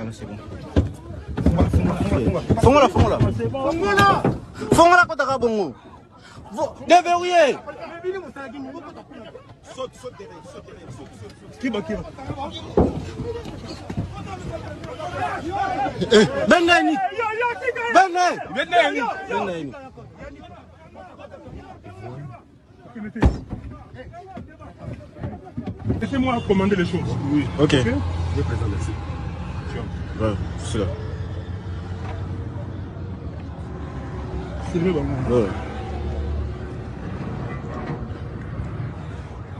là, c'est bon. Fongola. Fongola kotaka bongo. Déverrouillez. Saute derrière. Qui va. Beneni. Laissez-moi commander les choses. Oui. Ok. Je vais présenter ici. Ouais, c'est là. C'est le bon. Ouais.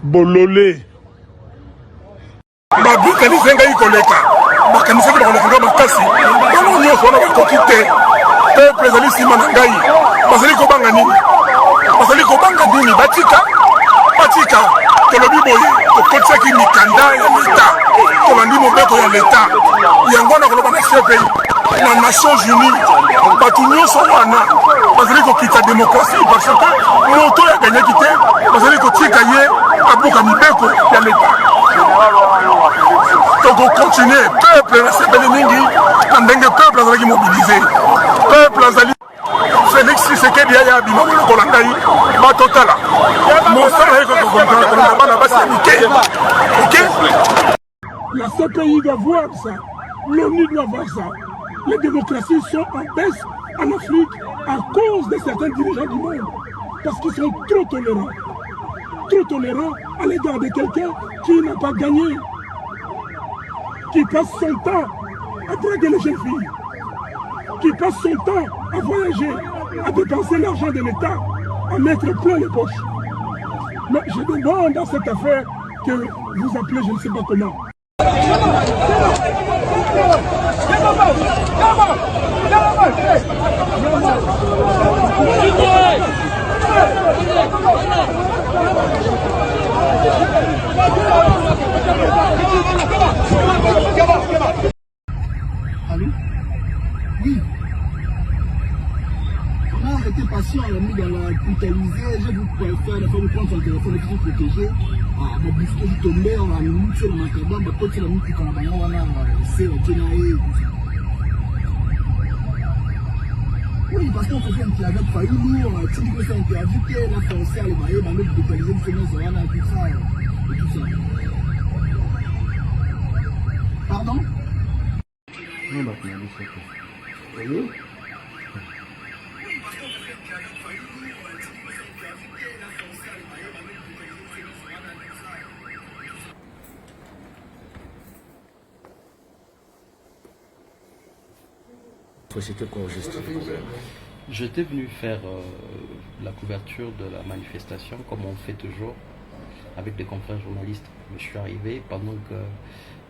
Bololé. Babukani zenga ikoleka. Bakanisa ki bakoleka makasi. Bano nyonso wana bakoki te. Peuple ezali nsima na ngai. Bazali kobanga nini? Bazali kobanga nini? Batika. Tolobi boye tokotisaki mikanda ya leta. Tolandi mobeko ya leta. Yango wana koloba na CPI. Na Nations Unies. Bato nyonso wana bazali kokita démocratie parce que moto ya ganyaki te. Bazali kotika ye abuka mibeko ya leta. Toko continuer. Peuple na sepeli mingi. Na ndenge peuple azalaki mobilisé. Peuple azali Félix Tshisekedi ya bima ko langai ba totala. La CPI doit voir ça, l'ONU doit voir ça. Les démocraties sont en baisse en Afrique à cause de certains dirigeants du monde. Parce qu'ils sont trop tolérants à l'égard de quelqu'un qui n'a pas gagné, qui passe son temps à draguer les jeunes filles, qui passe son temps à voyager, à dépenser l'argent de l'État, à mettre plein les poches. Mais je demande dans cette affaire que vous appelez, je ne sais pas comment. Allô? Oui. On a été patient, on l'a mis dans la brutalisée, j'ai vu quoi faire, il a fallu prendre son téléphone, il faut protéger. Ah, ma bouche est tombée, on a mis sur le macabre, ma pote, la mis quand on a c'est au Kenaï. Oui, parce qu'on fait un petit avec Fayoulou, on a dit que c'est un interview, on a pensé à le mailler, on a mis brutalisé, on a fait ça, et tout ça. Pardon? Non, bah, tu m'as dit ça. Oui. C'était quoi juste? J'étais venu faire la couverture de la manifestation, comme on fait toujours, avec des confrères journalistes. Je suis arrivé pendant que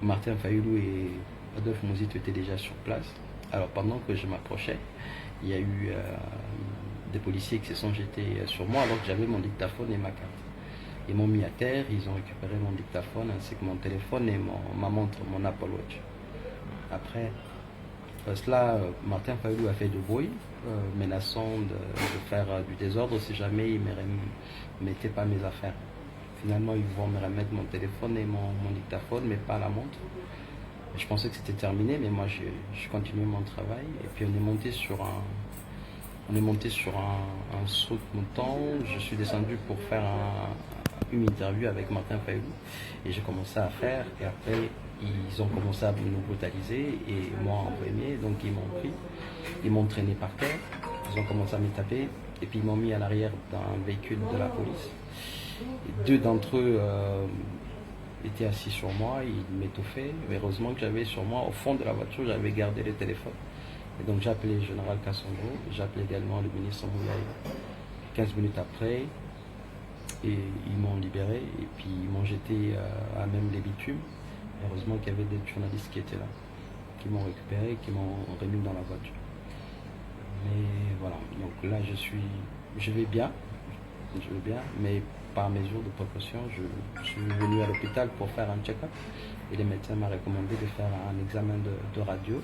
Martin Fayoulou et Adolphe Mouzit étaient déjà sur place. Alors pendant que je m'approchais, il y a eu des policiers qui se sont jetés sur moi alors que j'avais mon dictaphone et ma carte. Ils m'ont mis à terre, ils ont récupéré mon dictaphone ainsi que mon téléphone et ma montre, mon Apple Watch. Après cela, Martin Fayoulou a fait de bruit, menaçant de faire du désordre si jamais il ne me mettait pas mes affaires. Finalement, ils vont me remettre mon téléphone et mon dictaphone, mais pas la montre. Je pensais que c'était terminé, mais moi, je continuais mon travail. Et puis, on est monté sur un saut de mouton. Je suis descendu pour faire une interview avec Martin Fayoulou. Et j'ai commencé à faire. Et après, ils ont commencé à nous brutaliser. Et moi en premier, donc ils m'ont pris. Ils m'ont traîné par terre. Ils ont commencé à me taper. Et puis, ils m'ont mis à l'arrière d'un véhicule de la police. Et deux d'entre eux étaient assis sur moi, ils m'étouffaient. Heureusement que j'avais sur moi, au fond de la voiture, j'avais gardé le téléphone. Et donc j'ai appelé le général Kassongo, j'ai appelé également le ministre Moulaye. 15 minutes après, et ils m'ont libéré et puis ils m'ont jeté à même les bitumes. Heureusement qu'il y avait des journalistes qui étaient là, qui m'ont récupéré et qui m'ont remis dans la voiture. Mais voilà, donc là je vais bien, mais par mesure de précaution, je suis venu à l'hôpital pour faire un check-up et les médecins m'ont recommandé de faire un examen de radio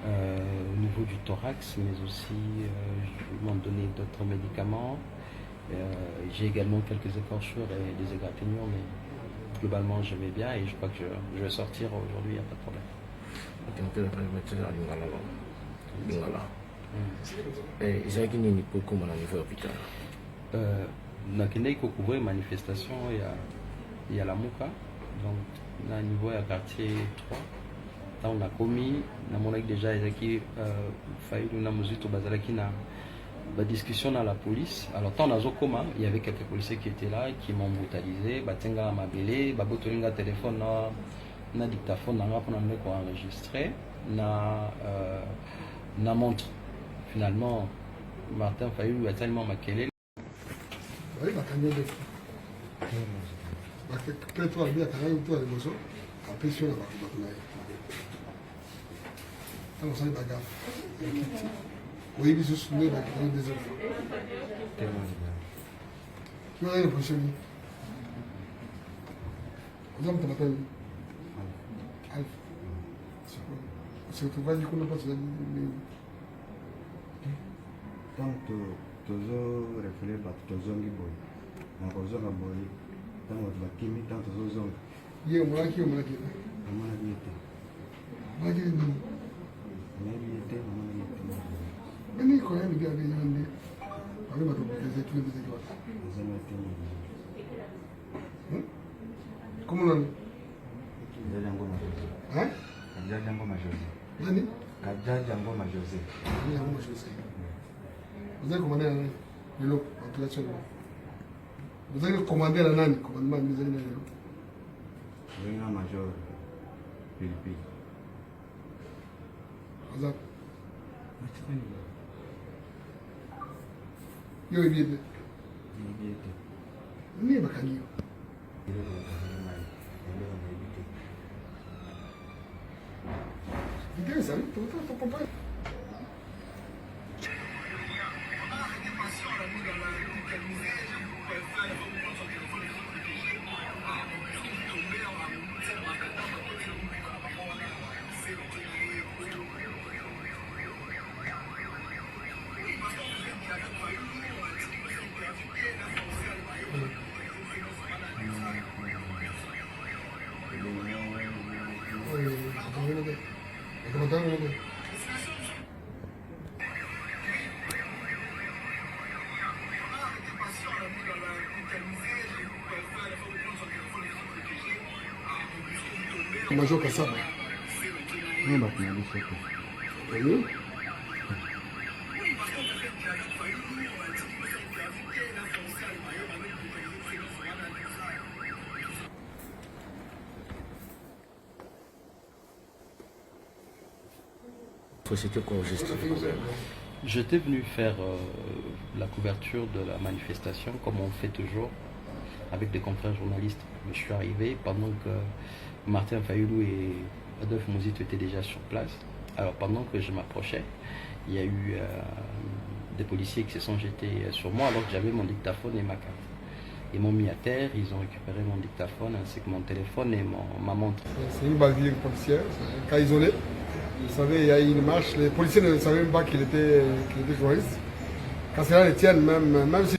au niveau du thorax, mais aussi ils m'ont donné d'autres médicaments. J'ai également quelques écorchures et des égratignures, mais globalement je vais bien et je crois que je vais sortir aujourd'hui, il n'y a pas de problème. ezalaki nini po ekóma na niveau ya hôpital? nakendaki kocouvrir manifestation ya Lamuka, donc na niveau ya quartier 3 ntango nakomi namonaki déjà ezalaki Fayulu na Muzito bazalaki na discussion dans la police. Alors tant nazokoma, il y avait quelques policiers qui étaient là qui m'ont brutalisé, batenga mabele, babotolinga téléphone na dictaphone na ngapa na ndeko enregistré na montre. Finalement Martin Fayulu a tellement makelele. Oui, bakangi de peut-être toi bien kangi toi les mozo après sur la bato na tant ça baga oui biso sunne ba kangi des autres tu as une position on t'appelle Alf c'est tu vas dire qu'on pas ça Ntango tozorefele bato tozongi boye na kozonga boye ntango bato bakimi ntango tozozonga ye omonaki namonaki ye te nayebi nini nayebi ye te namonaki ye te beni koya migi abe yande abe bato ezaki ezaki wata ezanga te comment nani Kajaja Ngoma Jose hein Kajaja Ngoma Jose nani Kajaja Ngoma Jose nani ngoma Jose vous avez commandé nani lelo population vous avez commandé la nani commandement vous avez lelo Wenga Major Pilipili azap yo ebiede ni bakangi Idée ça, tout pas. Major Kassaba. ni bato na biso te Oui. C'était quoi juste? J'étais venu faire la couverture de la manifestation comme on fait toujours avec des confrères journalistes. Je suis arrivé pendant que Martin Fayulu et Adolphe Muzito étaient déjà sur place. Alors pendant que je m'approchais, il y a eu des policiers qui se sont jetés sur moi alors que j'avais mon dictaphone et ma carte. Ils m'ont mis à terre, ils ont récupéré mon dictaphone ainsi que mon téléphone et ma montre. C'est une bavure policière, c'est un cas isolé. Vous savez, il y a eu une marche, les policiers ne savaient même pas qu'il était journaliste. Quand c'est là, les tiennent, même si